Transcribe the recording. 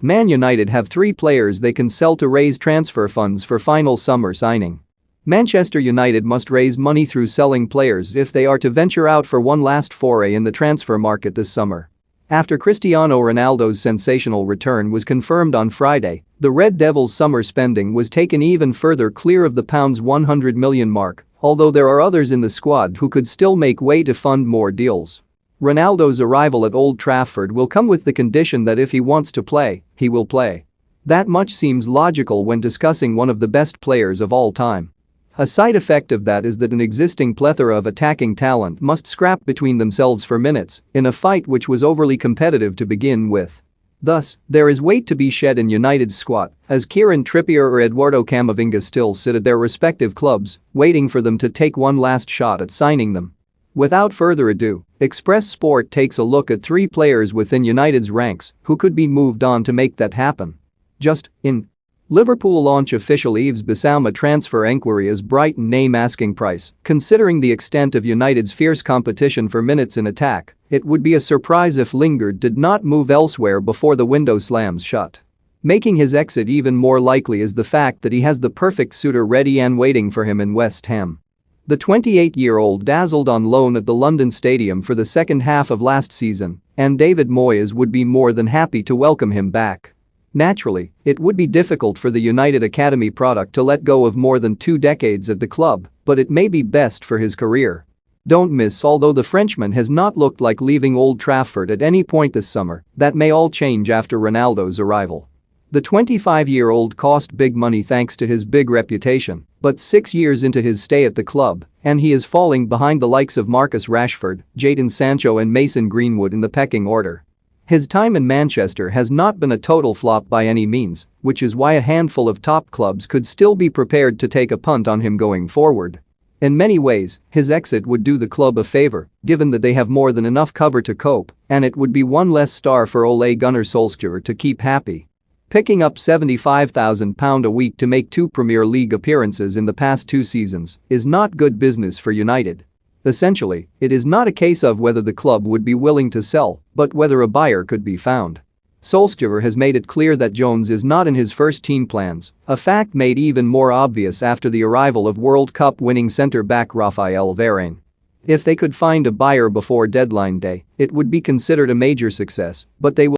Man United have 3 players they can sell to raise transfer funds for final summer signing. Manchester United must raise money through selling players if they are to venture out for one last foray in the transfer market this summer. After Cristiano Ronaldo's sensational return was confirmed on Friday, the Red Devils' summer spending was taken even further clear of the £100 million mark, although there are others in the squad who could still make way to fund more deals. Ronaldo's arrival at Old Trafford will come with the condition that if he wants to play, he will play. That much seems logical when discussing one of the best players of all time. A side effect of that is that an existing plethora of attacking talent must scrap between themselves for minutes in a fight which was overly competitive to begin with. Thus, there is weight to be shed in United's squad as Kieran Trippier or Eduardo Camavinga still sit at their respective clubs, waiting for them to take one last shot at signing them. Without further ado, Express Sport takes a look at 3 players within United's ranks who could be moved on to make that happen. Just in. Liverpool launch official Yves Bissouma transfer enquiry as Brighton name asking price. Considering the extent of United's fierce competition for minutes in attack, it would be a surprise if Lingard did not move elsewhere before the window slams shut. Making his exit even more likely is the fact that he has the perfect suitor ready and waiting for him in West Ham. The 28-year-old dazzled on loan at the London Stadium for the second half of last season, and David Moyes would be more than happy to welcome him back. Naturally, it would be difficult for the United Academy product to let go of more than 2 decades at the club, but it may be best for his career. Don't miss, although the Frenchman has not looked like leaving Old Trafford at any point this summer, that may all change after Ronaldo's arrival. The 25-year-old cost big money thanks to his big reputation, but 6 years into his stay at the club, and he is falling behind the likes of Marcus Rashford, Jadon Sancho and Mason Greenwood in the pecking order. His time in Manchester has not been a total flop by any means, which is why a handful of top clubs could still be prepared to take a punt on him going forward. In many ways, his exit would do the club a favor, given that they have more than enough cover to cope, and it would be one less star for Ole Gunnar Solskjaer to keep happy. Picking up £75,000 a week to make 2 Premier League appearances in the past 2 seasons is not good business for United. Essentially, it is not a case of whether the club would be willing to sell, but whether a buyer could be found. Solskjaer has made it clear that Jones is not in his first-team plans, a fact made even more obvious after the arrival of World Cup-winning centre-back Raphael Varane. If they could find a buyer before deadline day, it would be considered a major success, but they will